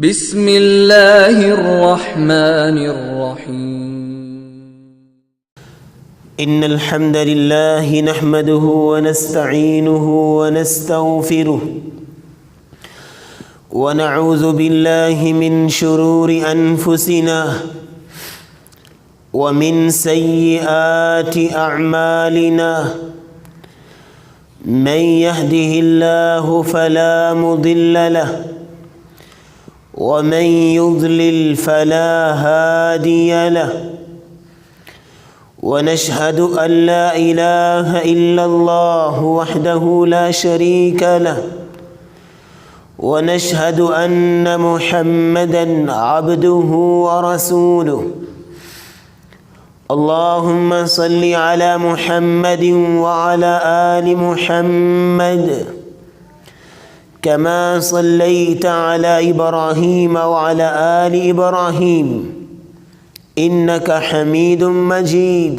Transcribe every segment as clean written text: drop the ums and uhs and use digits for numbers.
بسم اللہ الرحمن الرحیم ان الحمد لله نحمده ونستعينه ونستغفره ونعوذ بالله من شرور انفسنا ومن سيئات اعمالنا من يهده الله فلا مضل له ومن يضلل فلا هادي له ونشهد أن لا إله إلا الله وحده لا شريك له ونشهد أن محمدًا عبده ورسوله اللهم صل على محمد وعلى آل محمد كما صليت على إبراهيم وعلى آل إبراهيم إنك حميد مجيد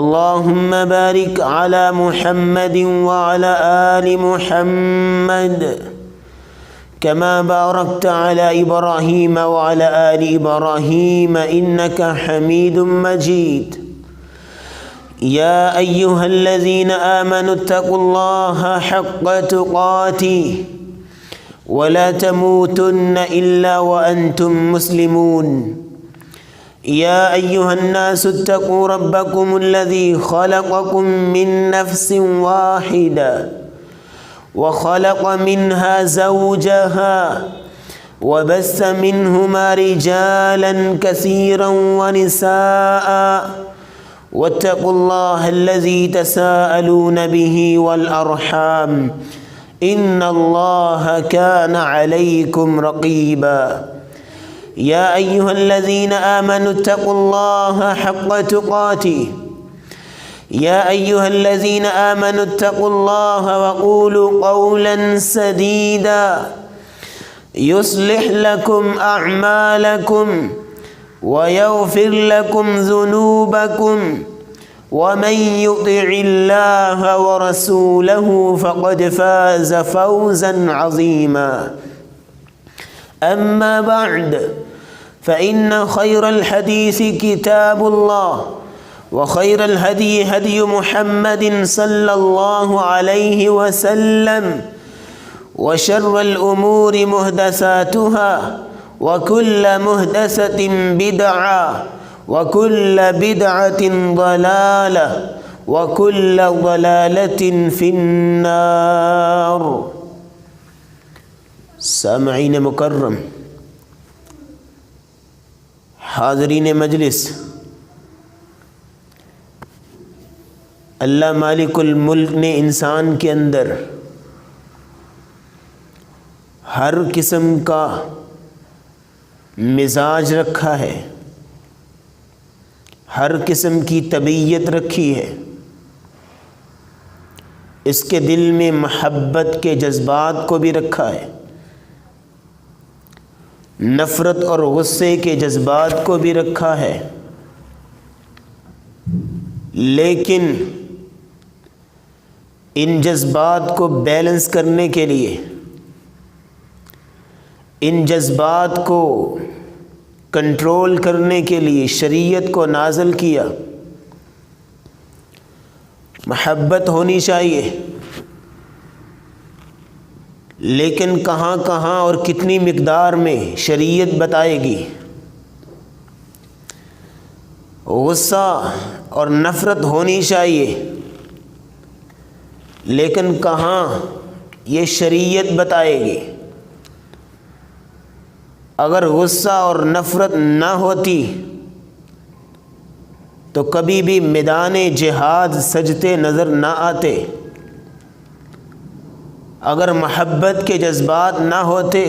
اللهم بارك على محمد وعلى آل محمد كما باركت على إبراهيم وعلى آل إبراهيم إنك حميد مجيد يا أيها الذين آمنوا اتقوا الله حق تقاته ولا تموتن إلا وأنتم مسلمون يا أيها الناس اتقوا ربكم الذي خلقكم من نفس واحدة وخلق منها زوجها وبث منهما رجالا كثيرا ونساء واتقوا الله الذي تساءلون به والأرحام إن الله كان عليكم رقيبا يا أيها الذين آمنوا اتقوا الله حق تقاته يا أيها الذين آمنوا اتقوا الله وقولوا قولا سديدا يصلح لكم أعمالكم ويغفر لكم ذنوبكم ومن يطع الله ورسوله فقد فاز فوزا عظيما أما بعد فإن خير الحديث كتاب الله وخير الهدي هدي محمد صلى الله عليه وسلم وشر الأمور محدثاتها وكل محدثة بدعة وكل بدعة ضلالة وكل ضلالة في النار سامعین مکرم، حاضرین مجلس، اللہ مالک الملک نے انسان کے اندر ہر قسم کا مزاج رکھا ہے، ہر قسم کی طبیعت رکھی ہے، اس کے دل میں محبت کے جذبات کو بھی رکھا ہے، نفرت اور غصے کے جذبات کو بھی رکھا ہے، لیکن ان جذبات کو بیلنس کرنے کے لیے، ان جذبات کو کنٹرول کرنے کے لیے شریعت کو نازل کیا۔ محبت ہونی چاہیے، لیکن کہاں کہاں اور کتنی مقدار میں شریعت بتائے گی۔ غصہ اور نفرت ہونی چاہیے، لیکن کہاں یہ شریعت بتائے گی۔ اگر غصہ اور نفرت نہ ہوتی تو کبھی بھی میدان جہاد سجتے نظر نہ آتے۔ اگر محبت کے جذبات نہ ہوتے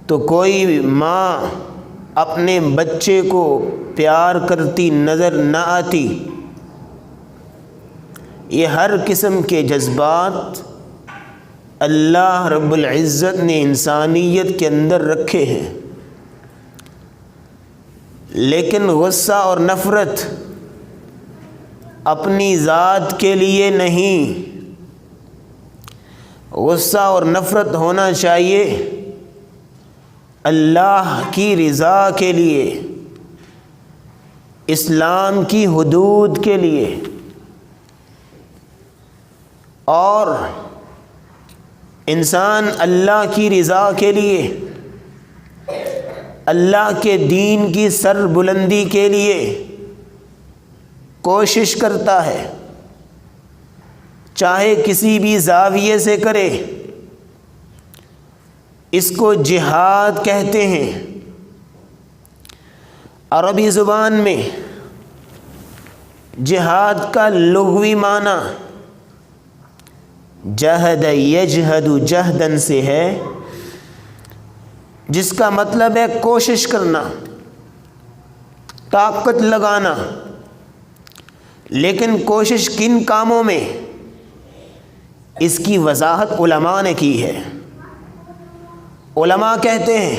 تو کوئی ماں اپنے بچے کو پیار کرتی نظر نہ آتی۔ یہ ہر قسم کے جذبات اللہ رب العزت نے انسانیت کے اندر رکھے ہیں، لیکن غصہ اور نفرت اپنی ذات کے لیے نہیں، غصہ اور نفرت ہونا چاہیے اللہ کی رضا کے لیے، اسلام کی حدود کے لیے، اور انسان اللہ کی رضا کے لیے، اللہ کے دین کی سر بلندی کے لیے کوشش کرتا ہے، چاہے کسی بھی زاویے سے کرے۔ اس کو جہاد کہتے ہیں۔ عربی زبان میں جہاد کا لغوی معنی جہد یجہد جہدن سے ہے، جس کا مطلب ہے کوشش کرنا، طاقت لگانا۔ لیکن کوشش کن کاموں میں، اس کی وضاحت علماء نے کی ہے۔ علماء کہتے ہیں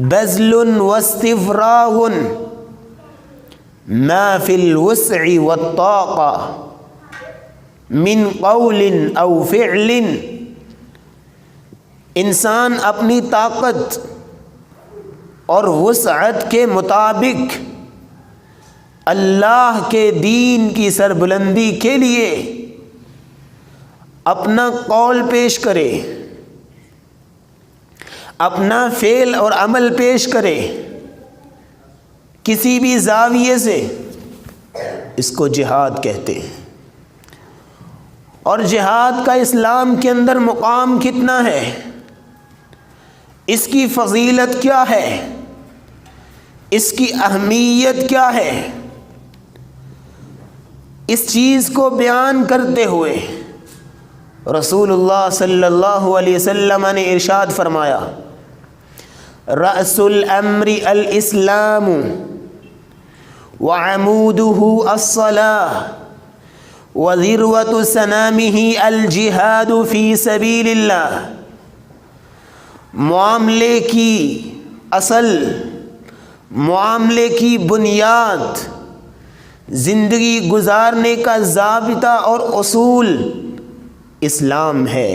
بذل واستفراغ ما فی الوسع والطاقہ من قول او فعل۔ انسان اپنی طاقت اور وسعت کے مطابق اللہ کے دین کی سربلندی کے لیے اپنا قول پیش کرے، اپنا فعل اور عمل پیش کرے، کسی بھی زاویے سے، اس کو جہاد کہتے ہیں۔ اور جہاد کا اسلام کے اندر مقام کتنا ہے، اس کی فضیلت کیا ہے، اس کی اہمیت کیا ہے، اس چیز کو بیان کرتے ہوئے رسول اللہ صلی اللہ علیہ وسلم نے ارشاد فرمایا رأس الامر الاسلام وعموده الصلاة وذروة سنامه الجہاد فی سبیل اللہ۔ معاملے کی اصل، معاملے کی بنیاد، زندگی گزارنے کا ضابطہ اور اصول اسلام ہے۔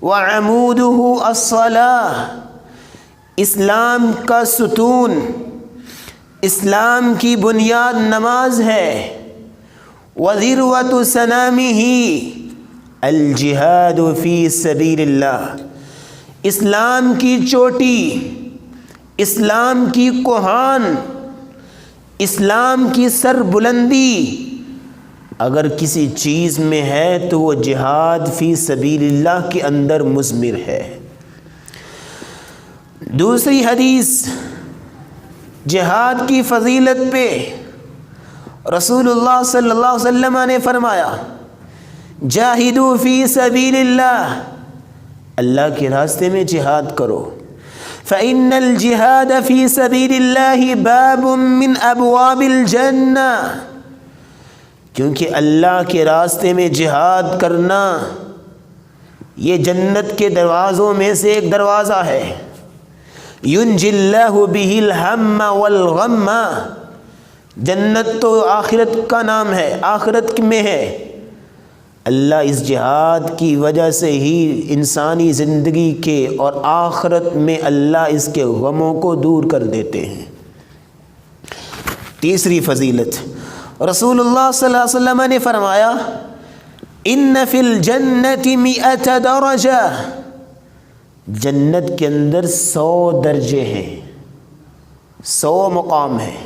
وعمودہ الصلاۃ، اسلام کا ستون، اسلام کی بنیاد نماز ہے۔ وذروۃ سنامہ الجہاد فی سبیل اللہ، اسلام کی چوٹی، اسلام کی کوہان، اسلام کی سر بلندی اگر کسی چیز میں ہے تو وہ جہاد فی سبیل اللہ کے اندر مضمر ہے۔ دوسری حدیث جہاد کی فضیلت پہ رسول اللہ صلی اللہ علیہ وسلم نے فرمایا جاہدوا فی سبیل اللہ، اللہ کے راستے میں جہاد کرو۔ فإن الجہاد فی سبیل اللہ باب من ابواب الجنہ، کیونکہ اللہ کے راستے میں جہاد کرنا یہ جنت کے دروازوں میں سے ایک دروازہ ہے۔ ینجی اللہ بہ الہم والغم، جنت تو آخرت کا نام ہے، آخرت میں ہے۔ اللہ اس جہاد کی وجہ سے ہی انسانی زندگی کے اور آخرت میں اللہ اس کے غموں کو دور کر دیتے ہیں۔ تیسری فضیلت، رسول اللہ صلی اللہ علیہ وسلم نے فرمایا ان فی الجنت 100 درجہ، جنت کے اندر 100 درجے ہیں، 100 مقام ہیں۔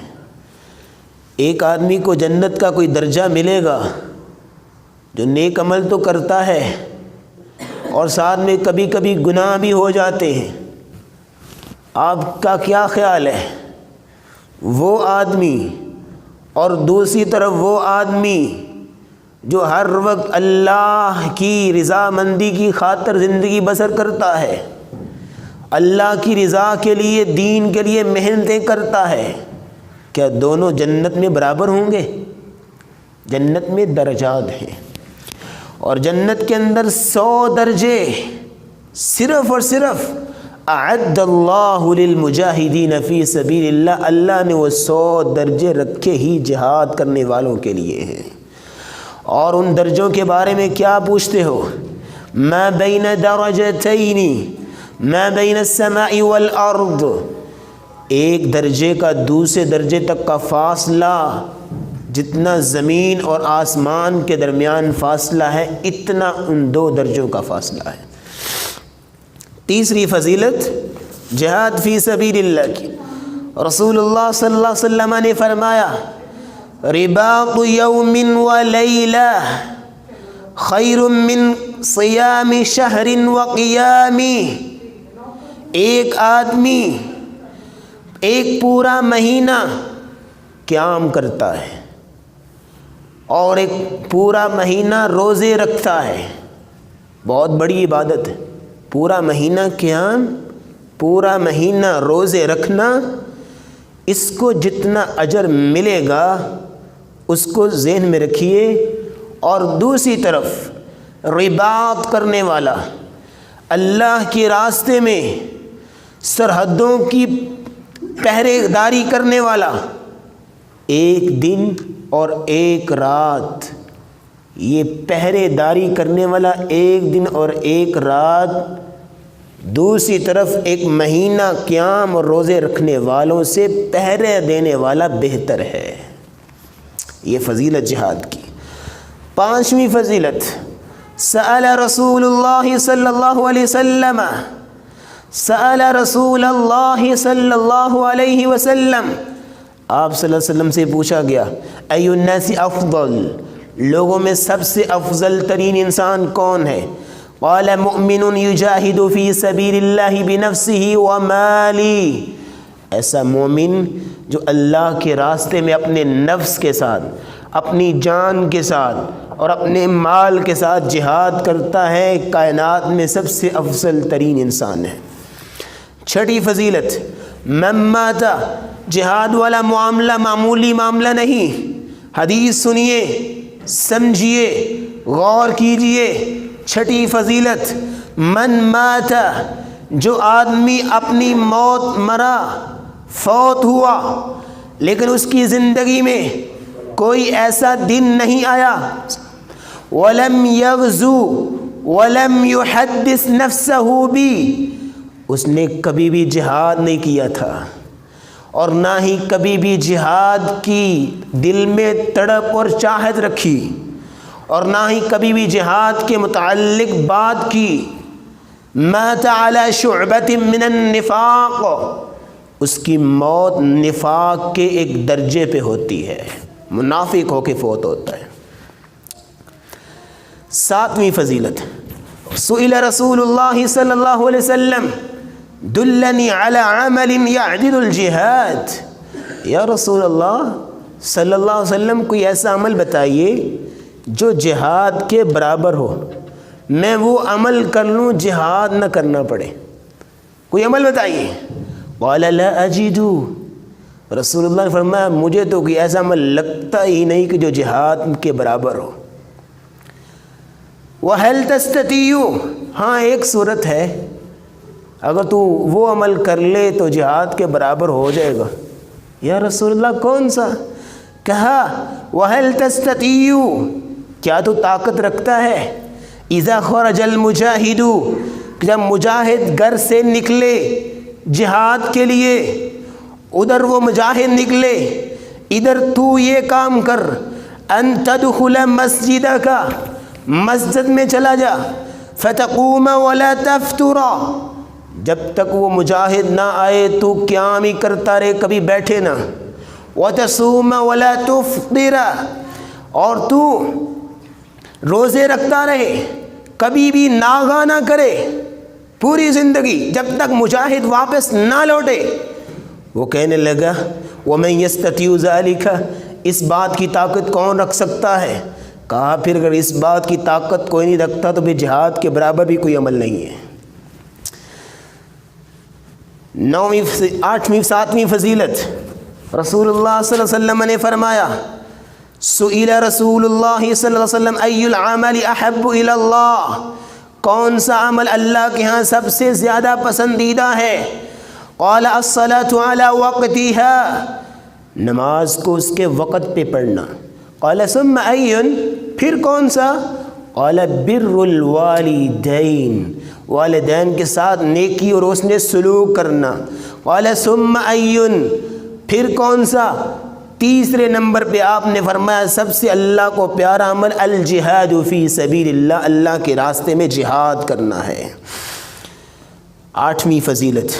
ایک آدمی کو جنت کا کوئی درجہ ملے گا جو نیک عمل تو کرتا ہے اور ساتھ میں کبھی کبھی گناہ بھی ہو جاتے ہیں۔ آپ کا کیا خیال ہے وہ آدمی اور دوسری طرف وہ آدمی جو ہر وقت اللہ کی رضامندی کی خاطر زندگی بسر کرتا ہے، اللہ کی رضا کے لیے، دین کے لیے محنتیں کرتا ہے، کیا دونوں جنت میں برابر ہوں گے؟ جنت میں درجات ہیں، اور جنت کے اندر 100 درجے صرف اور صرف اعد اللہ للمجاہدین فی سبیل اللہ، اللہ نے وہ 100 درجے رکھے ہی جہاد کرنے والوں کے لیے ہیں۔ اور ان درجوں کے بارے میں کیا پوچھتے ہو؟ ما بین درجتین ما بین السماء والارض، ایک درجے کا دوسرے درجے تک کا فاصلہ جتنا زمین اور آسمان کے درمیان فاصلہ ہے اتنا ان دو درجوں کا فاصلہ ہے۔ تیسری فضیلت جہاد فی سبیل اللہ کی، رسول اللہ صلی اللہ علیہ وسلم نے فرمایا رباط یوم و لیلہ خیر من صیام شہر و قیامی، ایک آدمی ایک پورا مہینہ قیام کرتا ہے اور ایک پورا مہینہ روزے رکھتا ہے، بہت بڑی عبادت ہے۔ پورا مہینہ قیام، پورا مہینہ روزے رکھنا، اس کو جتنا اجر ملے گا اس کو ذہن میں رکھیے۔ اور دوسری طرف رباط کرنے والا، اللہ کے راستے میں سرحدوں کی پہرے داری کرنے والا، ایک دن اور ایک رات، یہ پہرے داری کرنے والا ایک دن اور ایک رات، دوسری طرف ایک مہینہ قیام اور روزے رکھنے والوں سے پہرے دینے والا بہتر ہے۔ یہ فضیلت جہاد کی۔ پانچویں فضیلت، سأل رسول اللہ صلی اللہ علیہ وسلم، سأل رسول اللہ صلی اللہ علیہ وسلم، آپ صلی اللہ علیہ وسلم سے پوچھا گیا ای الناس افضل، لوگوں میں سب سے افضل ترین انسان کون ہے؟ قال مؤمن یجاہد فی سبیل اللہ بنفسہ ومالی، ایسا مومن جو اللہ کے راستے میں اپنے نفس کے ساتھ، اپنی جان کے ساتھ اور اپنے مال کے ساتھ جہاد کرتا ہے، کائنات میں سب سے افضل ترین انسان ہے۔ چھٹی فضیلت، من مات، جہاد والا معاملہ معمولی معاملہ نہیں، حدیث سنیے، سمجھیے، غور کیجئے۔ چھٹی فضیلت، من مات، جو آدمی اپنی موت مرا، فوت ہوا، لیکن اس کی زندگی میں کوئی ایسا دن نہیں آیا، ولم یغزو ولم یحدث نفسہ بی، اس نے کبھی بھی جہاد نہیں کیا تھا اور نہ ہی کبھی بھی جہاد کی دل میں تڑپ اور چاہت رکھی اور نہ ہی کبھی بھی جہاد کے متعلق بات کی، مات علی شعبۃ من النفاق، اس کی موت نفاق کے ایک درجے پہ ہوتی ہے، منافق ہو کے فوت ہوتا ہے۔ ساتویں فضیلت، سئل رسول اللہ صلی اللہ علیہ وسلم دلنی علی عمل یعدل الجہاد، یا رسول اللہ صلی اللہ علیہ وسلم کوئی ایسا عمل بتائیے جو جہاد کے برابر ہو، میں وہ عمل کر لوں جہاد نہ کرنا پڑے، کوئی عمل بتائیے۔ قال لا اجد، رسول اللہ نے فرمایا مجھے تو کوئی ایسا عمل لگتا ہی نہیں کہ جو جہاد کے برابر ہو۔ وَهَلْ تَسْتَطِيعُ، ہاں ایک صورت ہے، اگر تو وہ عمل کر لے تو جہاد کے برابر ہو جائے گا۔ یا رسول اللہ کون سا؟ کہا وَهَلْ تَسْتَطِيعُ، کیا تو طاقت رکھتا ہے؟ اِذَا خَرَجَ الْمُجَاهِدُ، جب مجاہد گھر سے نکلے جہاد کے لیے، ادھر وہ مجاہد نکلے، ادھر تو یہ کام کر، ان تدخل مسجدک، مسجد میں چلا جا، فتقوم ولا تفتر، جب تک وہ مجاہد نہ آئے تو قیام ہی کرتا رہے، کبھی بیٹھے نہ، وتصوم ولا تفطر، اور تو روزے رکھتا رہے، کبھی بھی ناغہ نہ کرے پوری زندگی جب تک مجاہد واپس نہ لوٹے۔ وہ کہنے لگا وَمَن يَسْتَطِيعُ ذَلِكَ، اس بات کی طاقت کون رکھ سکتا ہے؟ کہا پھر اگر اس بات کی طاقت کوئی نہیں رکھتا تو پھر جہاد کے برابر بھی کوئی عمل نہیں ہے۔ ساتویں فضیلت، رسول اللہ صلی اللہ علیہ وسلم نے فرمایا سئل رسول اللہ صلی اللہ علیہ وسلم ای العمل احب الی اللہ، کون سا عمل اللہ کے ہاں سب سے زیادہ پسندیدہ ہے؟ قال الصلاة علی وقتها، نماز کو اس کے وقت پہ پڑھنا۔ قال ثم ای، پھر کون سا؟ قال بر الوالدین، والدین کے ساتھ نیکی اور اس نے سلوک کرنا. قال ثم ایون، پھر کون سا؟ تیسرے نمبر پہ آپ نے فرمایا سب سے اللہ کو پیارا عمل الجہاد فی سبیل اللہ، اللہ کے راستے میں جہاد کرنا ہے. 8ویں فضیلت،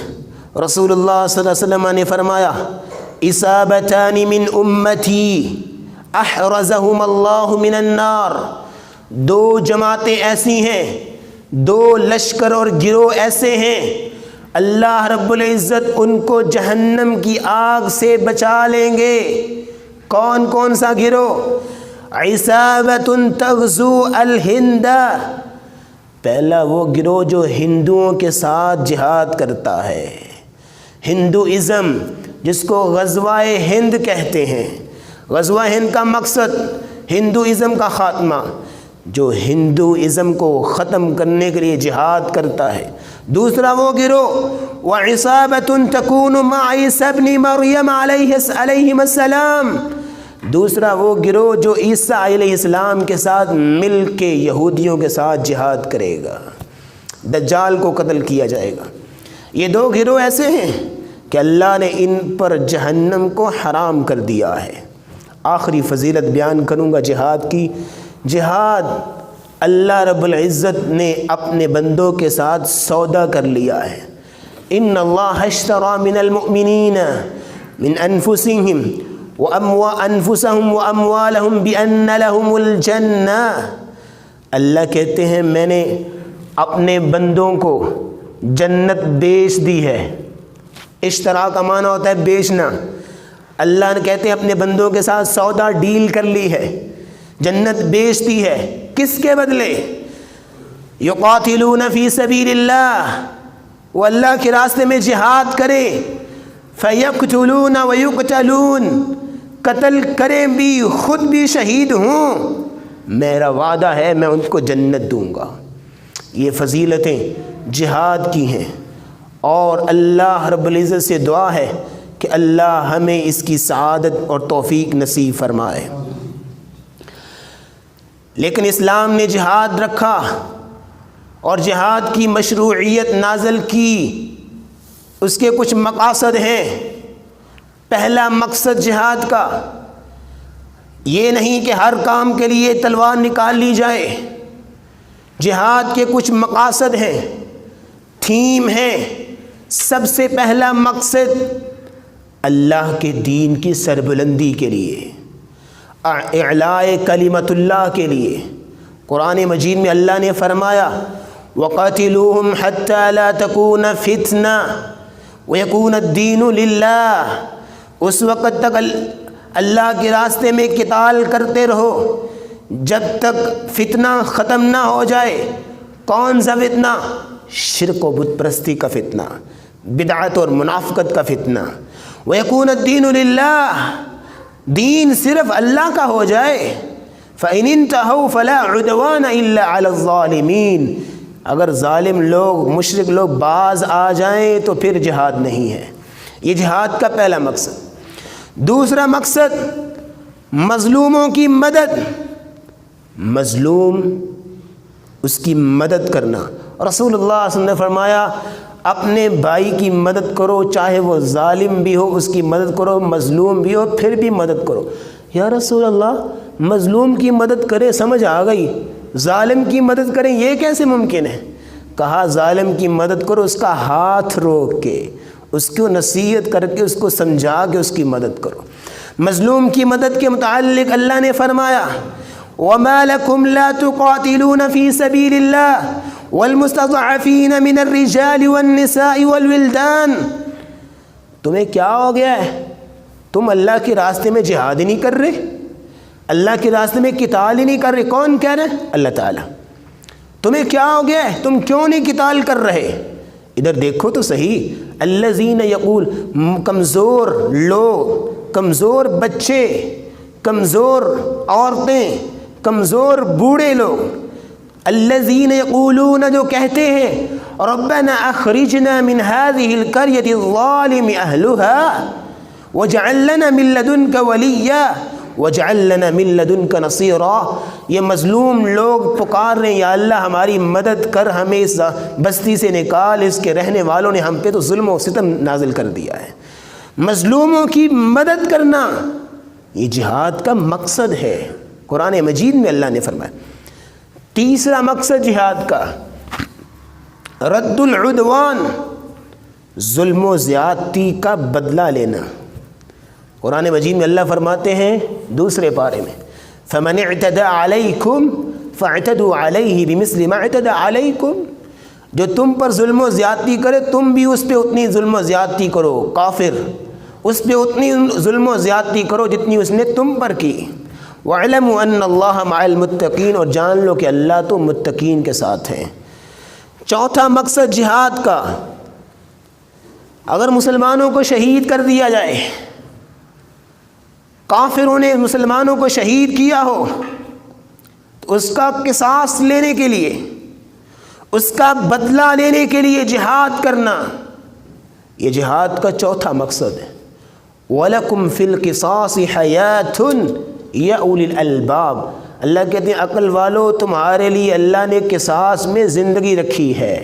رسول اللہ صلی اللہ علیہ وسلم نے فرمایا اصابتان من امتی احرزہم اللہ من النار، 2 جماعتیں ایسی ہیں، 2 لشکر اور گروہ ایسے ہیں، اللہ رب العزت ان کو جہنم کی آگ سے بچا لیں گے. کون کون سا گروہ؟ عصابۃ تغزو الہند، پہلا وہ گروہ جو ہندوؤں کے ساتھ جہاد کرتا ہے، ہندوازم جس کو غزوہ ہند کہتے ہیں. غزوہ ہند کا مقصد ہندوازم کا خاتمہ، جو ہندوازم کو ختم کرنے کے لیے جہاد کرتا ہے. دوسرا وہ گروہ وَعِصَابَةٌ تَكُونُ مَعَ عِيسَىٰ ابْنِ مَرْيَمَ علیہ السلام، دوسرا وہ گروہ جو عیسیٰ علیہ السلام کے ساتھ مل کے یہودیوں کے ساتھ جہاد کرے گا، دجال کو قتل کیا جائے گا. یہ 2 گروہ ایسے ہیں کہ اللہ نے ان پر جہنم کو حرام کر دیا ہے. آخری فضیلت بیان کروں گا جہاد کی. جہاد اللہ رب العزت نے اپنے بندوں کے ساتھ سودا کر لیا ہے. ان اللہ اشتری من المؤمنین من انفسهم واموالهم بان لهم الجنہ، اللہ کہتے ہیں میں نے اپنے بندوں کو جنت بیچ دی ہے. اشترا کا معنی ہوتا ہے بیچنا. اللہ نے کہتے ہیں اپنے بندوں کے ساتھ سودا ڈیل کر لی ہے، جنت بیچ دی ہے. کس کے بدلے؟ یقاتلون فی سبیل اللہ، وہ اللہ کے راستے میں جہاد کریں. فیقتلون ویقتلون، قتل کریں بھی خود بھی شہید ہوں، میرا وعدہ ہے میں ان کو جنت دوں گا. یہ فضیلتیں جہاد کی ہیں، اور اللہ رب العزت سے دعا ہے کہ اللہ ہمیں اس کی سعادت اور توفیق نصیب فرمائے. لیکن اسلام نے جہاد رکھا اور جہاد کی مشروعیت نازل کی. اس کے کچھ مقاصد ہیں. پہلا مقصد جہاد کا یہ نہیں کہ ہر کام کے لیے تلوار نکال لی جائے. جہاد کے کچھ مقاصد ہیں، تھیم ہیں. سب سے پہلا مقصد اللہ کے دین کی سربلندی کے لیے، اعلاء کلمت اللہ کے لیے. قرآن مجید میں اللہ نے فرمایا وَقَاتِلُوهُمْ حَتَّى لَا تَكُونَ فِتْنَةٌ وَيَكُونَ الدِّينُ لِلَّهِ، اس وقت تک اللہ کے راستے میں قتال کرتے رہو جب تک فتنہ ختم نہ ہو جائے. کون سا فتنہ؟ شرک و بت پرستی کا فتنہ، بدعت اور منافقت کا فتنہ. وَيَكُونَ الدِّينُ لِلَّهِ، دین صرف اللہ کا ہو جائے. فَإِنِ انْتَهَوْا فَلَا عُدْوَانَ إِلَّا عَلَى الظَّالِمِينَ، اگر ظالم لوگ مشرک لوگ باز آ جائیں تو پھر جہاد نہیں ہے. یہ جہاد کا پہلا مقصد. دوسرا مقصد مظلوموں کی مدد، مظلوم اس کی مدد کرنا. رسول اللہ صلی اللہ علیہ وسلم نے فرمایا اپنے بھائی کی مدد کرو، چاہے وہ ظالم بھی ہو اس کی مدد کرو، مظلوم بھی ہو پھر بھی مدد کرو. یا رسول اللہ مظلوم کی مدد کرے سمجھ آ گئی، ظالم کی مدد کریں یہ کیسے ممکن ہے؟ کہا ظالم کی مدد کرو اس کا ہاتھ روک کے، اس کو نصیحت کر کے، اس کو سمجھا کے اس کی مدد کرو. مظلوم کی مدد کے متعلق اللہ نے فرمایا وَمَا لَكُمْ لَا تُقَاتِلُونَ فِي سَبِيلِ اللَّهِ وَالْمُسْتَضْعَفِينَ مِنَ الرِّجَالِ وَالنِّسَاءِ وَالْوِلْدَانِ، تمہیں کیا ہو گیا ہے؟ تم اللہ کے راستے میں جہاد ہی نہیں کر رہے، اللہ کے راستے میں قتال ہی نہیں کر رہے. کون کہہ رہے ہیں؟ اللہ تعالیٰ. تمہیں کیا ہو گیا ہے؟ تم کیوں نہیں قتال کر رہے؟ ادھر دیکھو تو صحیح. الذین یقول، کمزور لوگ، کمزور بچے، کمزور عورتیں، کمزور بوڑھے لوگ. الذین یقولون، جو کہتے ہیں ربنا اخرجنا من هذه القرية الظالم اهلها واجعل لنا من لدنك وليا وَاجْعَلْ لَنَا مِن لَّدُنْكَ نَصِيرًا، یہ مظلوم لوگ پکار رہے ہیں یا اللہ ہماری مدد کر، ہمیں اس بستی سے نکال، اس کے رہنے والوں نے ہم پہ تو ظلم و ستم نازل کر دیا ہے۔ مظلوموں کی مدد کرنا یہ جہاد کا مقصد ہے، قرآن مجید میں اللہ نے فرمایا۔ تیسرا مقصد جہاد کا رد العدوان، ظلم و زیادتی کا بدلہ لینا۔ قرآن مجید میں اللہ فرماتے ہیں دوسرے پارے میں فَمَنِ اعْتَدَى عَلَيْكُمْ فَاعْتَدُوا عَلَيْهِ بِمِثْلِ مَا اعْتَدَى عَلَيْكُمْ، جو تم پر ظلم و زیادتی کرے تم بھی اس پہ اتنی ظلم و زیادتی کرو، کافر اس پہ اتنی ظلم و زیادتی کرو جتنی اس نے تم پر کی۔ وَاعْلَمُوا أَنَّ اللَّهَ مَعَ الْمُتَّقِينَ، اور جان لو کہ اللہ تو متقین کے ساتھ ہیں۔ چوتھا مقصد جہاد کا، اگر مسلمانوں کو شہید کر دیا جائے، کافروں نے مسلمانوں کو شہید کیا ہو، تو اس کا قصاص لینے کے لیے، اس کا بدلہ لینے کے لیے جہاد کرنا، یہ جہاد کا چوتھا مقصد ہے۔ وَلَكُمْ فِي الْقِصَاصِ حَيَاةٌ يَا أُولِي الْأَلْبَابِ، اللہ کہتے ہیں عقل والو تمہارے لیے اللہ نے قصاص میں زندگی رکھی ہے۔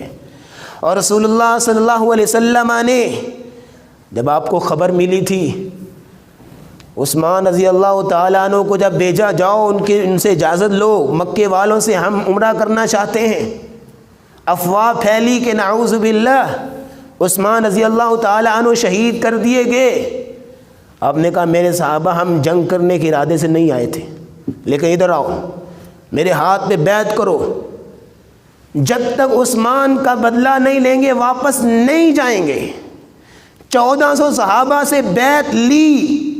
اور رسول اللہ صلی اللہ علیہ وسلم نے جب آپ کو خبر ملی تھی عثمان رضی اللہ تعالیٰ عنہ کو جب بھیجا، جاؤ ان سے اجازت لو، مکے والوں سے ہم عمرہ کرنا چاہتے ہیں، افواہ پھیلی کہ نعوذ باللہ عثمان رضی اللہ تعالیٰ عنہ شہید کر دیے گئے۔ آپ نے کہا میرے صحابہ ہم جنگ کرنے کے ارادے سے نہیں آئے تھے، لیکن ادھر آؤ میرے ہاتھ پہ بیعت کرو، جب تک عثمان کا بدلہ نہیں لیں گے واپس نہیں جائیں گے۔ 1400 صحابہ سے بیعت لی،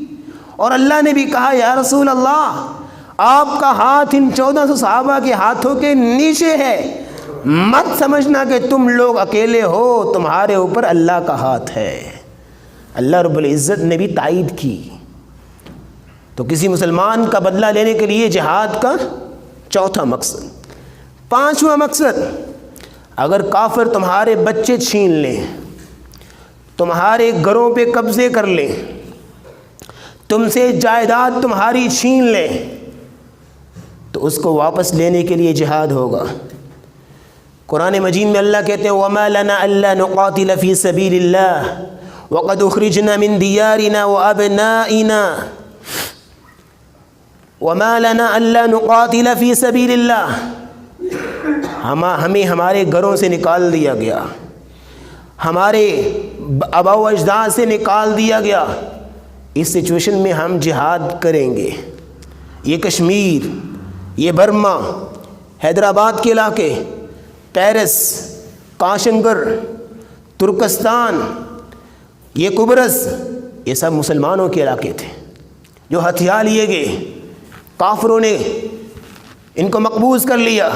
اور اللہ نے بھی کہا یا رسول اللہ آپ کا ہاتھ ان 1400 صحابہ کے ہاتھوں کے نیچے ہے، مت سمجھنا کہ تم لوگ اکیلے ہو، تمہارے اوپر اللہ کا ہاتھ ہے۔ اللہ رب العزت نے بھی تائید کی۔ تو کسی مسلمان کا بدلہ لینے کے لیے جہاد کا چوتھا مقصد۔ پانچواں مقصد، اگر کافر تمہارے بچے چھین لیں، تمہارے گھروں پہ قبضے کر لیں، تم سے جائیداد تمہاری چھین لیں، تو اس کو واپس لینے کے لیے جہاد ہوگا۔ قرآن مجید میں اللہ کہتے ہیں وَمَا لَنَا أَلَّا نُقَاتِلَ فِي سَبِيلِ اللَّهِ وَقَدْ أُخْرِجْنَا مِن دِيَارِنَا وَأَبْنَائِنَا وَمَا لَنَا أَلَّا نُقَاتِلَ فِي سَبِيلِ اللَّهِ، ہمیں ہمارے گھروں سے نکال دیا گیا، ہمارے آبا و اجداد سے نکال دیا گیا، اس سچویشن میں ہم جہاد کریں گے۔ یہ کشمیر، یہ برما، حیدرآباد کے علاقے، پیرس، کاشنگر، ترکستان، یہ قبرص، یہ سب مسلمانوں کے علاقے تھے جو ہتھیار لیے گئے، کافروں نے ان کو مقبوض کر لیا۔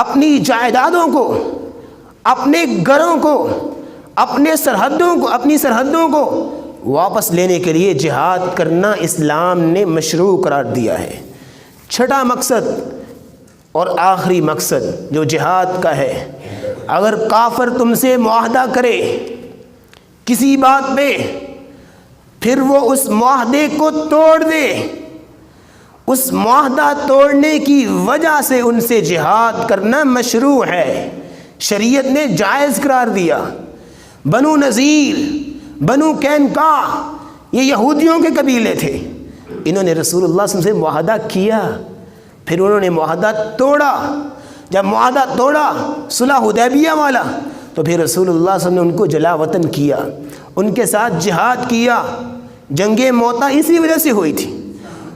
اپنی جائیدادوں کو، اپنے گھروں کو، اپنی سرحدوں کو واپس لینے کے لیے جہاد کرنا اسلام نے مشروع قرار دیا ہے۔ چھٹا مقصد اور آخری مقصد جو جہاد کا ہے، اگر کافر تم سے معاہدہ کرے کسی بات پہ، پھر وہ اس معاہدے کو توڑ دے، اس معاہدہ توڑنے کی وجہ سے ان سے جہاد کرنا مشروع ہے، شریعت نے جائز قرار دیا۔ بنو نذیر، بنو قینقاع، یہ یہودیوں کے قبیلے تھے، انہوں نے رسول اللہ صلی اللہ علیہ وسلم سے معاہدہ کیا، پھر انہوں نے معاہدہ توڑا۔ جب معاہدہ توڑا صلح حدیبیہ والا، تو پھر رسول اللہ صلی اللہ علیہ وسلم نے ان کو جلا وطن کیا، ان کے ساتھ جہاد کیا۔ جنگ موتا اسی وجہ سے ہوئی تھی۔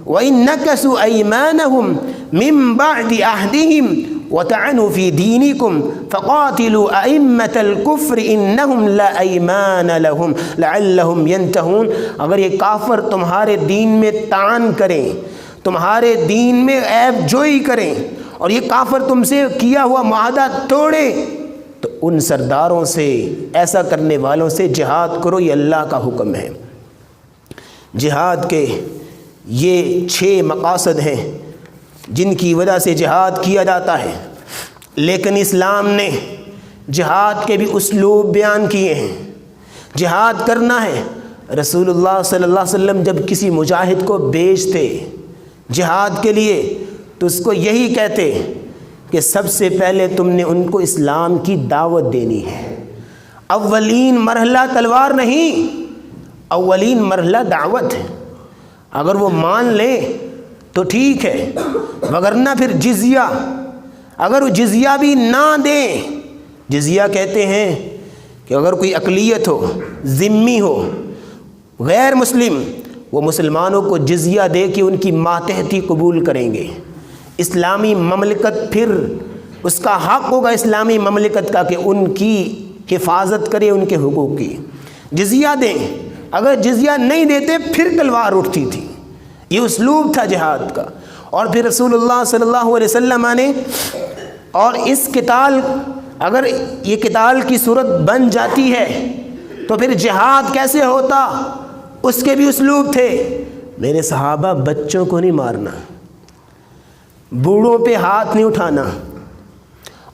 وَإِن نَكَثُوا أَيْمَانَهُمْ مِن بَعْدِ عَهْدِهِمْ وَطَعَنُوا فِي دِينِكُمْ فَقَاتِلُوا أَئِمَّةَ الْكُفْرِ إِنَّهُمْ لَا أَيْمَانَ لَهُمْ لَعَلَّهُمْ يَنْتَهُونَ، اگر یہ کافر تمہارے دین میں طعن کریں، تمہارے دین میں عیب جوئی کریں، اور یہ کافر تم سے کیا ہوا معاہدہ توڑے، تو ان سرداروں سے، ایسا کرنے والوں سے جہاد کرو، یہ اللہ کا حکم ہے۔ جہاد کے یہ 6 مقاصد ہیں جن کی وجہ سے جہاد کیا جاتا ہے، لیکن اسلام نے جہاد کے بھی اسلوب بیان کیے ہیں۔ جہاد کرنا ہے، رسول اللہ صلی اللہ علیہ وسلم جب کسی مجاہد کو بھیجتے جہاد کے لیے تو اس کو یہی کہتے کہ سب سے پہلے تم نے ان کو اسلام کی دعوت دینی ہے. اولین مرحلہ تلوار نہیں، اولین مرحلہ دعوت ہے. اگر وہ مان لیں تو ٹھیک ہے، وگرنہ پھر جزیہ، اگر وہ جزیہ بھی نہ دیں. جزیہ کہتے ہیں کہ اگر کوئی اقلیت ہو، ذمی ہو، غیر مسلم، وہ مسلمانوں کو جزیہ دے کے ان کی ماتحتی قبول کریں گے. اسلامی مملکت پھر اس کا حق ہوگا اسلامی مملکت کا کہ ان کی حفاظت کرے، ان کے حقوق کی. جزیہ دیں، اگر جزیہ نہیں دیتے پھر تلوار اٹھتی تھی. یہ اسلوب تھا جہاد کا. اور پھر رسول اللہ صلی اللہ علیہ وسلم نے، اور اس قتال، اگر یہ قتال کی صورت بن جاتی ہے تو پھر جہاد کیسے ہوتا، اس کے بھی اسلوب تھے. میرے صحابہ بچوں کو نہیں مارنا، بوڑھوں پہ ہاتھ نہیں اٹھانا،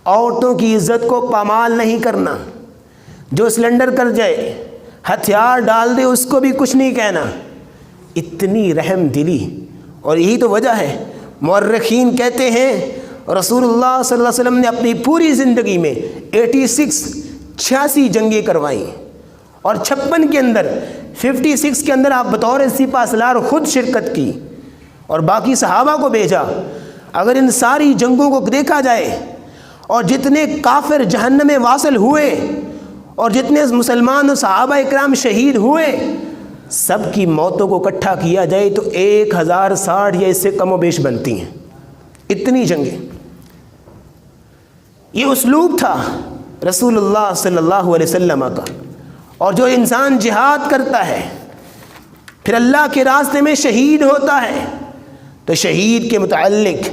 عورتوں کی عزت کو پامال نہیں کرنا، جو سلنڈر کر جائے، ہتھیار ڈال دے، اس کو بھی کچھ نہیں کہنا. اتنی رحم دلی. اور یہی تو وجہ ہے، مورخین کہتے ہیں رسول اللہ صلی اللہ علیہ وسلم نے اپنی پوری زندگی میں 86 جنگیں کروائیں، اور 56 کے اندر 56 کے اندر آپ بطور سپہ سالار خود شرکت کی اور باقی صحابہ کو بھیجا. اگر ان ساری جنگوں کو دیکھا جائے اور جتنے کافر جہنم میں واصل ہوئے اور جتنے مسلمان و صحابہ اکرام شہید ہوئے، سب کی موتوں کو اکٹھا کیا جائے تو 1060 یا اس سے کم و بیش بنتی ہیں. اتنی جنگیں. یہ اسلوب تھا رسول اللہ صلی اللہ علیہ وسلم کا. اور جو انسان جہاد کرتا ہے پھر اللہ کے راستے میں شہید ہوتا ہے تو شہید کے متعلق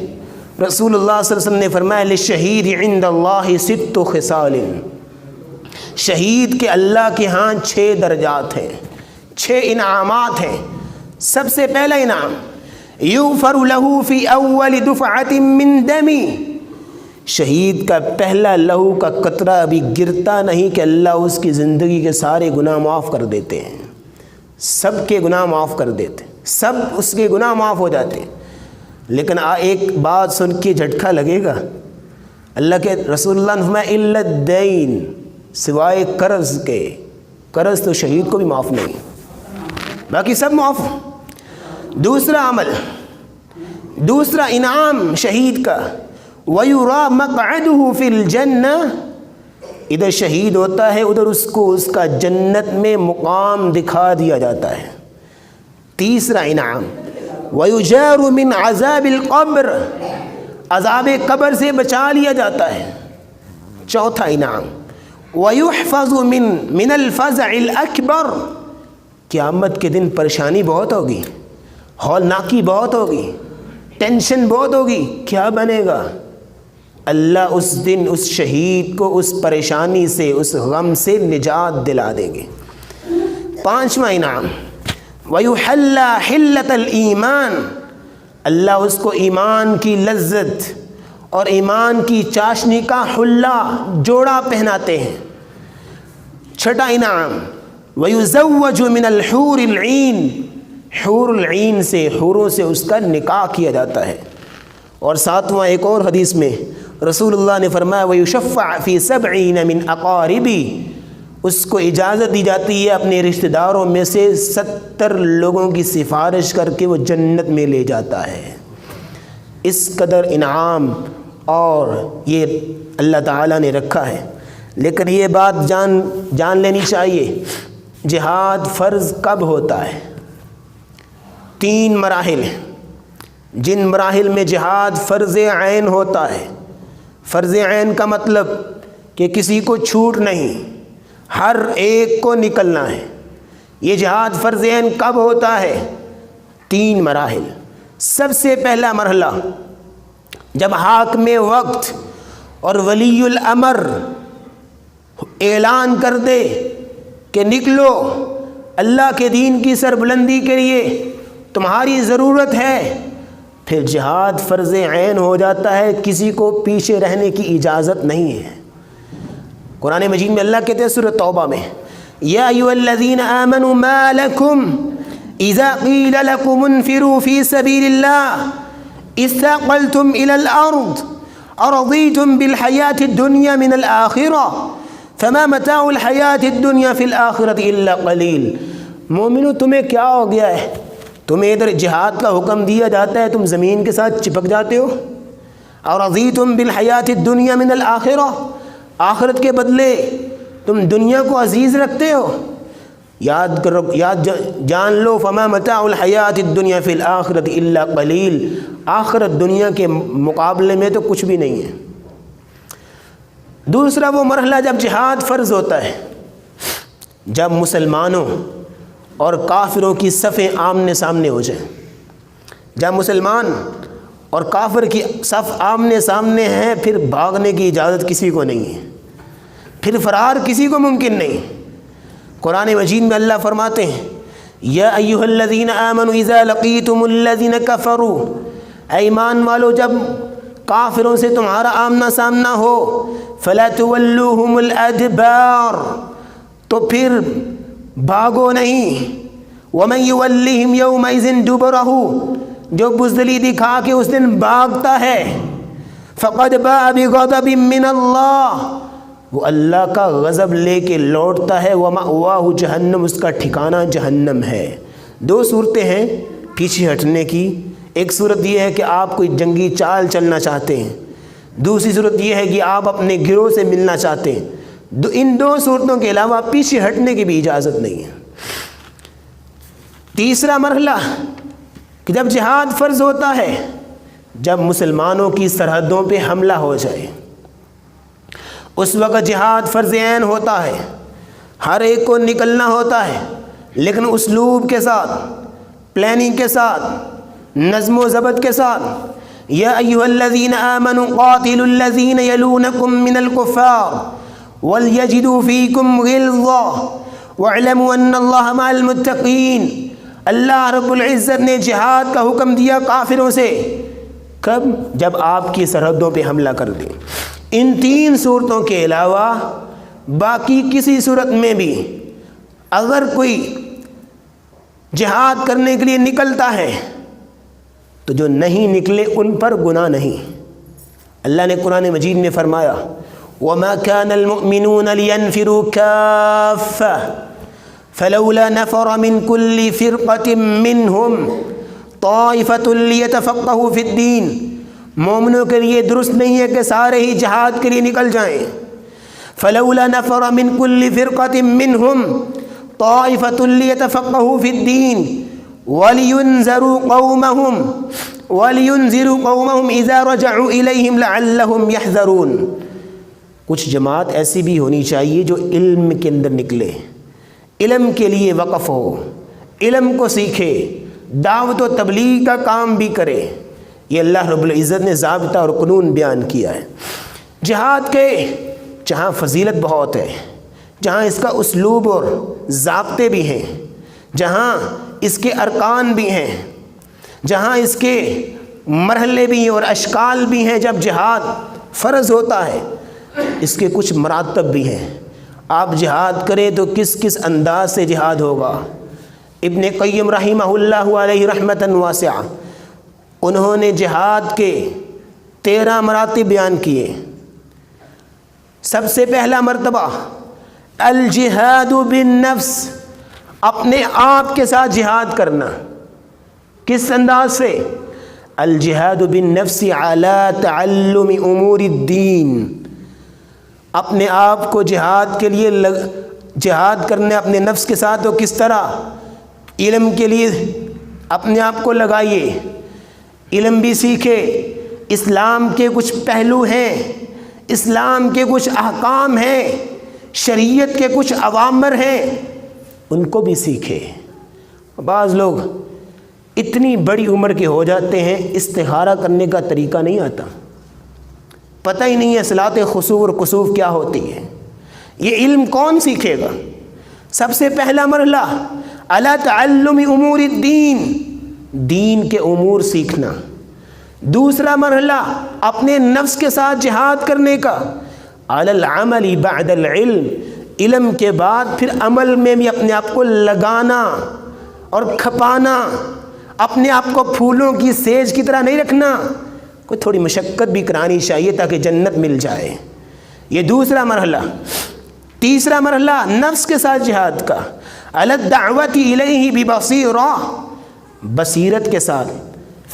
رسول اللہ صلی اللہ علیہ وسلم نے فرمایا للشہید عند اللہ 6 خصال. شہید کے اللہ کے ہاں 6 درجات ہیں، 6 انعامات ہیں. سب سے پہلا انعام یغفر له فی اول دفعۃ من دمی. شہید کا پہلا لہو کا قطرہ ابھی گرتا نہیں کہ اللہ اس کی زندگی کے سارے گناہ معاف کر دیتے ہیں. سب کے گناہ معاف کر دیتے، سب اس کے گناہ معاف ہو جاتے ہیں. لیکن ایک بات سن کے جھٹکا لگے گا. اللہ کے رسول اللہ نے فرمایا الا الدین، سوائے قرض کے. قرض تو شہید کو بھی معاف نہیں، باقی سب معاف. دوسرا عمل، دوسرا انعام شہید کا وَيُرَى مَقْعَدُهُ فِي الْجَنَّةِ. ادھر شہید ہوتا ہے ادھر اس کو اس کا جنت میں مقام دکھا دیا جاتا ہے. تیسرا انعام وَيُجَارُ مِنْ عَذَابِ الْقَبْرِ. عذاب قبر سے بچا لیا جاتا ہے. چوتھا انعام وَيُحْفَظُ مِنَ الْفَزْعِ الْأَكْبَرِ. قیامت کے دن پریشانی بہت ہوگی، ہولناکی بہت ہوگی، ٹینشن بہت ہوگی. کیا بنے گا؟ اللہ اس دن اس شہید کو اس پریشانی سے، اس غم سے نجات دلا دیں گے. پانچواں انعام وَيُحَلَّى حِلَّةَ الْإِيمَانِ. اللہ اس کو ایمان کی لذت اور ایمان کی چاشنی کا حلہ، جوڑا پہناتے ہیں. چھٹا انعام وَيُزَوَّجُ مِنَ الْحُورِ الْعِينِ. حور العین سے، حوروں سے اس کا نکاح کیا جاتا ہے. اور ساتواں ایک اور حدیث میں رسول اللہ نے فرمایا وَيُشَفَّعْ فِي 70 مِنْ أَقَارِبِهِ. اس کو اجازت دی جاتی ہے اپنے رشتہ داروں میں سے 70 لوگوں کی سفارش کر کے وہ جنت میں لے جاتا ہے. اس قدر انعام اور یہ اللہ تعالیٰ نے رکھا ہے. لیکن یہ بات جان لینی چاہیے، جہاد فرض کب ہوتا ہے؟ 3 مراحل ہیں جن مراحل میں جہاد فرض عین ہوتا ہے. فرض عین کا مطلب کہ کسی کو چھوٹ نہیں، ہر ایک کو نکلنا ہے. یہ جہاد فرض عین کب ہوتا ہے؟ 3 مراحل. سب سے پہلا مرحلہ جب حاکم وقت اور ولی الامر اعلان کر دے کہ نکلو، اللہ کے دین کی سربلندی کے لیے تمہاری ضرورت ہے، پھر جہاد فرض عین ہو جاتا ہے. کسی کو پیچھے رہنے کی اجازت نہیں ہے. قرآن مجید میں اللہ کہتے ہیں سورۃ توبہ میں یا ایھا الذین آمنوا ما لکم اذا قیل لکم انفروا فی سبیل اللہ استثقلتم الی الارض ارضیتم بالحیاۃ الدنیا من الآخرہ فما متاع الحیاۃ الدنیا فی الآخرۃ الا قلیل۔ مومنو تمہیں کیا ہو گیا ہے؟ تمہیں ادھر جہاد کا حکم دیا جاتا ہے، تم زمین کے ساتھ چپک جاتے ہو۔ ارضیتم بالحیاۃ الدنیا من الآخرہ، آخرت کے بدلے تم دنیا کو عزیز رکھتے ہو۔ یاد کرو، جان لو، فما متاع الحیاۃ الدنیا فی الآخرۃ الا قلیل، آخرت دنیا کے مقابلے میں تو کچھ بھی نہیں ہے۔ دوسرا وہ مرحلہ جب جہاد فرض ہوتا ہے، جب مسلمانوں اور کافروں کی صفیں آمنے سامنے ہو جائیں۔ جب مسلمان اور کافر کی صف آمنے سامنے ہیں، پھر بھاگنے کی اجازت کسی کو نہیں ہے، پھر فرار کسی کو ممکن نہیں۔ قرآن مجید میں اللہ فرماتے ہیں یا ایھا الذین آمنوا اذا لقیتم الذین کفروا، اے ایمان والو جب کافروں سے تمہارا آمنا سامنا ہو، فلا تولوہم الادبار، تو پھر بھاگو نہیں۔ ومن یولہم یومئذ دبرہ، جو بزدلی دکھا کے اس دن بھاگتا ہے، فقد باء بغضب من اللہ، وہ اللہ کا غضب لے کے لوٹتا ہے، ومأواہ جہنم، اس کا ٹھکانہ جہنم ہے۔ دو صورتیں ہیں پیچھے ہٹنے کی۔ ایک صورت یہ ہے کہ آپ کوئی جنگی چال چلنا چاہتے ہیں، دوسری صورت یہ ہے کہ آپ اپنے گروہ سے ملنا چاہتے ہیں۔ ان دو صورتوں کے علاوہ پیچھے ہٹنے کی بھی اجازت نہیں ہے۔ تیسرا مرحلہ کہ جب جہاد فرض ہوتا ہے، جب مسلمانوں کی سرحدوں پہ حملہ ہو جائے، اس وقت جہاد فرض عین ہوتا ہے، ہر ایک کو نکلنا ہوتا ہے، لیکن اسلوب کے ساتھ، پلاننگ کے ساتھ، نظم و ضبط کے ساتھ۔ یا ایھا الذین آمنوا قاتلوا الذین یلونکم من الکفار ولیجدوا فیکم غلظہ واعلموا ان اللہ مع المتقین۔ اللہ رب العزت نے جہاد کا حکم دیا کافروں سے، کب؟ جب آپ کی سرحدوں پہ حملہ کر دیں۔ ان تین صورتوں کے علاوہ باقی کسی صورت میں بھی اگر کوئی جہاد کرنے کے لیے نکلتا ہے تو جو نہیں نکلے ان پر گناہ نہیں۔ اللہ نے قرآن مجید میں فرمایا وَمَا كَانَ الْمُؤْمِنُونَ لِيَنْفِرُوا كَافَّةً فَلَوْلَا نَفَرَ مِنْ كُلِّ فِرْقَةٍ مِّنْهُمْ طَائِفَةٌ لِيَتَفَقَّهُوا فِي الدِّينِ، مومنوں کے لیے درست نہیں ہے کہ سارے ہی جہاد کے لیے نکل جائیں۔ فَلَوْلَا نَفَرَ مِنْ كُلِّ فِرْقَةٍ مِّنْهُمْ طَائِفَةٌ لِيَتَفَقَّهُوا فِي الدِّينِ وَلِيُنذِرُوا قَوْمَهُمْ إِذَا رَجَعُوا إِلَيْهِمْ لَعَلَّهُمْ يَحْذَرُونَ۔ کچھ جماعت ایسی بھی ہونی چاہیے جو علم کے اندر نکلے، علم کے لیے وقف ہو، علم کو سیکھے، دعوت و تبلیغ کا کام بھی کرے۔ یہ اللہ رب العزت نے ضابطہ اور قانون بیان کیا ہے۔ جہاد کے جہاں فضیلت بہت ہے، جہاں اس کا اسلوب اور ضابطے بھی ہیں، جہاں اس کے ارکان بھی ہیں، جہاں اس کے مرحلے بھی ہیں اور اشکال بھی ہیں، جب جہاد فرض ہوتا ہے اس کے کچھ مراتب بھی ہیں۔ آپ جہاد کریں تو کس کس انداز سے جہاد ہوگا۔ ابن قیم رحمہ اللہ علیہ رحمتاً واسعہ، انہوں نے جہاد کے 13 مراتب بیان کیے۔ سب سے پہلا مرتبہ الجہاد بالنفس، اپنے آپ کے ساتھ جہاد کرنا۔ کس انداز سے؟ الجہاد بالنفس علی تعلم امور الدین، اپنے آپ کو جہاد کے لیے جہاد کرنے اپنے نفس کے ساتھ، تو کس طرح؟ علم کے لیے اپنے آپ کو لگائیے، علم بھی سیکھے، اسلام کے کچھ پہلو ہیں، اسلام کے کچھ احکام ہیں، شریعت کے کچھ اوامر ہیں، ان کو بھی سیکھے۔ بعض لوگ اتنی بڑی عمر کے ہو جاتے ہیں، استخارہ کرنے کا طریقہ نہیں آتا، پتہ ہی نہیں ہے صلاۃ خسوف اور کسوف کیا ہوتی ہے۔ یہ علم کون سیکھے گا؟ سب سے پہلا مرحلہ علی تعلم امور الدین، دین کے امور سیکھنا۔ دوسرا مرحلہ اپنے نفس کے ساتھ جہاد کرنے کا، علی العمل بعد العلم، علم کے بعد پھر عمل میں بھی اپنے آپ کو لگانا اور کھپانا، اپنے آپ کو پھولوں کی سیج کی طرح نہیں رکھنا، کوئی تھوڑی مشقت بھی کرانی چاہیے تاکہ جنت مل جائے۔ یہ دوسرا مرحلہ۔ تیسرا مرحلہ نفس کے ساتھ جہاد کا، علی الدعوۃ الیہ ببصیرہ، بصیرت کے ساتھ،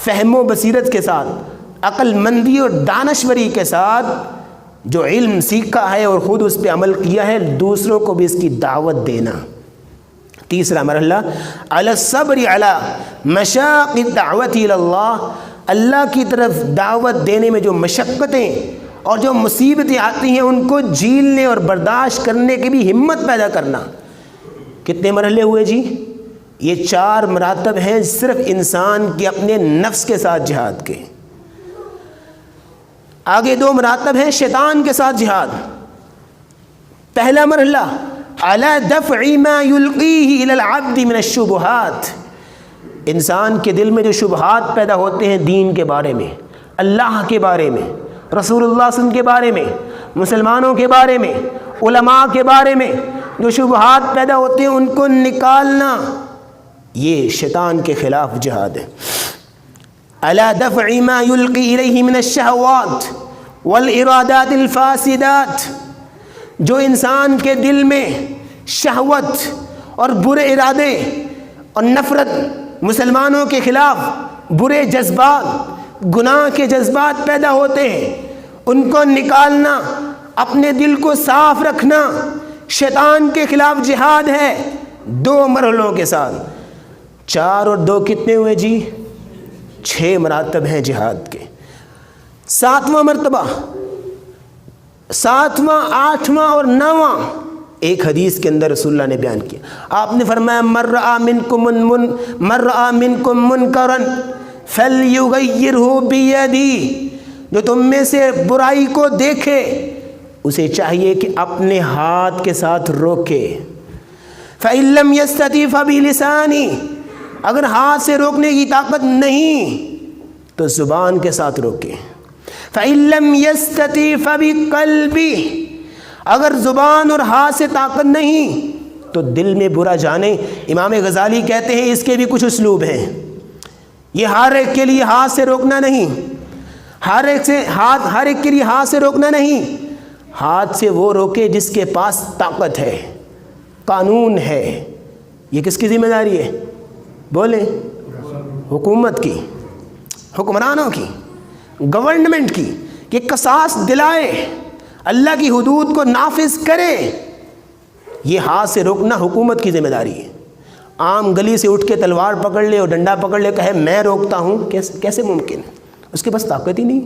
فہم و بصیرت کے ساتھ، عقل مندی اور دانشوری کے ساتھ جو علم سیکھا ہے اور خود اس پہ عمل کیا ہے، دوسروں کو بھی اس کی دعوت دینا۔ تیسرا مرحلہ علی الصبر علی مشاق الدعوۃ الی اللہ، اللہ کی طرف دعوت دینے میں جو مشقتیں اور جو مصیبتیں آتی ہیں ان کو جھیلنے اور برداشت کرنے کی بھی ہمت پیدا کرنا۔ کتنے مرحلے ہوئے جی؟ یہ 4 مراتب ہیں صرف انسان کے اپنے نفس کے ساتھ جہاد کے۔ آگے 2 مراتب ہیں شیطان کے ساتھ جہاد۔ پہلا مرحلہ علی دفع ما یلقیہ الی العبد من الشبہات، انسان کے دل میں جو شبہات پیدا ہوتے ہیں دین کے بارے میں، اللہ کے بارے میں، رسول اللہ صلی اللہ علیہ وسلم کے بارے میں، مسلمانوں کے بارے میں، علماء کے بارے میں جو شبہات پیدا ہوتے ہیں ان کو نکالنا، یہ شیطان کے خلاف جہاد ہے۔ علی دفع ما یلقی الیہ من الشہوات والارادات الفاسدات، جو انسان کے دل میں شہوت اور برے ارادے اور نفرت، مسلمانوں کے خلاف برے جذبات، گناہ کے جذبات پیدا ہوتے ہیں، ان کو نکالنا، اپنے دل کو صاف رکھنا، شیطان کے خلاف جہاد ہے 2 مرحلوں کے ساتھ۔ 4 اور 2 کتنے ہوئے جی؟ 6 مراتب ہیں جہاد کے۔ 7واں مرتبہ، 7واں، 8واں اور 9واں ایک حدیث کے اندر رسول اللہ نے بیان کیا۔ آپ نے فرمایا من رأى منکم منکرا فلیغیرہ بیدی، جو تم میں سے برائی کو دیکھے اسے چاہیے کہ اپنے ہاتھ کے ساتھ روکے۔ فإن لم یستطع فبلسانہ، اگر ہاتھ سے روکنے کی طاقت نہیں تو زبان کے ساتھ روکے۔ فإن لم یستطع فبقلبہ، اگر زبان اور ہاتھ سے طاقت نہیں تو دل میں برا جانے۔ امام غزالی کہتے ہیں اس کے بھی کچھ اسلوب ہیں، یہ ہر ایک کے لیے ہاتھ سے روکنا نہیں، ہر ایک کے لیے ہاتھ سے روکنا نہیں، ہاتھ سے وہ روکے جس کے پاس طاقت ہے، قانون ہے۔ یہ کس کی ذمہ داری ہے؟ بولیں، حکومت کی، حکمرانوں کی، گورنمنٹ کی، کہ قصاص دلائے، اللہ کی حدود کو نافذ کرے۔ یہ ہاتھ سے روکنا حکومت کی ذمہ داری ہے۔ عام گلی سے اٹھ کے تلوار پکڑ لے اور ڈنڈا پکڑ لے کہے میں روکتا ہوں، کیسے ممکن ہے؟ اس کے پاس طاقت ہی نہیں۔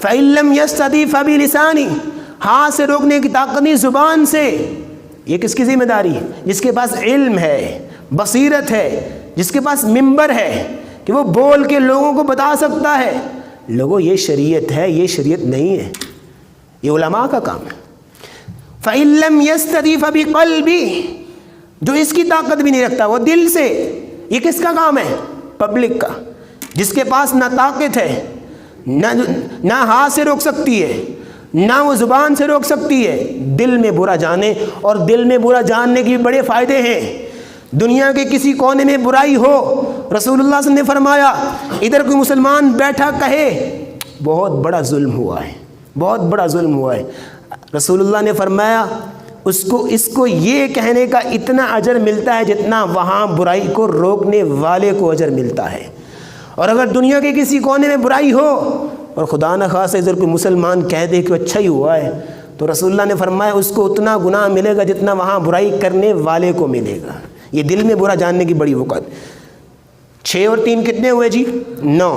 فإن لم یستطع فبلسانہ، ہاتھ سے روکنے کی طاقت نہیں، زبان سے۔ یہ کس کی ذمہ داری ہے؟ جس کے پاس علم ہے، بصیرت ہے، جس کے پاس منبر ہے کہ وہ بول کے لوگوں کو بتا سکتا ہے لوگوں یہ شریعت ہے، یہ شریعت نہیں ہے، یہ علماء کا کام ہے۔ فإن لم یستطع فبقلبہ، جو اس کی طاقت بھی نہیں رکھتا وہ دل سے۔ یہ کس کا کام ہے؟ پبلک کا، جس کے پاس نہ طاقت ہے، نہ ہاتھ سے روک سکتی ہے، نہ وہ زبان سے روک سکتی ہے، دل میں برا جانے۔ اور دل میں برا جاننے کے بڑے فائدے ہیں۔ دنیا کے کسی کونے میں برائی ہو، رسول اللہ صلی اللہ علیہ وسلم نے فرمایا ادھر کوئی مسلمان بیٹھا کہے بہت بڑا ظلم ہوا ہے، بہت بڑا ظلم ہوا ہے، رسول اللہ نے فرمایا اس کو یہ کہنے کا اتنا اجر ملتا ہے جتنا وہاں برائی کو روکنے والے کو اجر ملتا ہے۔ اور اگر دنیا کے کسی کونے میں برائی ہو اور خدا نہ خواستہ ادھر کوئی مسلمان کہہ دے کہ اچھا ہی ہوا ہے، تو رسول اللہ نے فرمایا اس کو اتنا گناہ ملے گا جتنا وہاں برائی کرنے والے کو ملے گا۔ یہ دل میں برا جاننے کی بڑی وقت۔ 6 اور 3 کتنے ہوئے جی؟ 9۔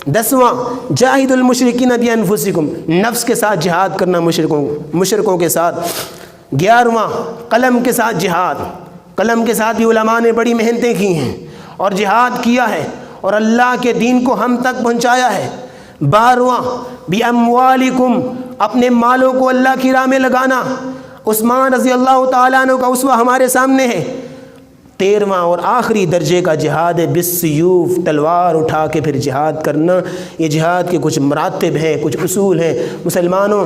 10واں جاہد المشرکین بانفسکم، نفس کے ساتھ جہاد کرنا مشرکوں کے ساتھ۔ 11واں قلم کے ساتھ جہاد، قلم کے ساتھ بھی علماء نے بڑی محنتیں کی ہیں اور جہاد کیا ہے اور اللہ کے دین کو ہم تک پہنچایا ہے۔ 12واں باموالکم، اپنے مالوں کو اللہ کی راہ میں لگانا، عثمان رضی اللہ تعالیٰ عنہ کا اسوہ ہمارے سامنے ہے۔ 13واں اور آخری درجے کا جہاد ہے بالسیوف، تلوار اٹھا کے پھر جہاد کرنا۔ یہ جہاد کے کچھ مراتب ہیں، کچھ اصول ہیں۔ مسلمانوں،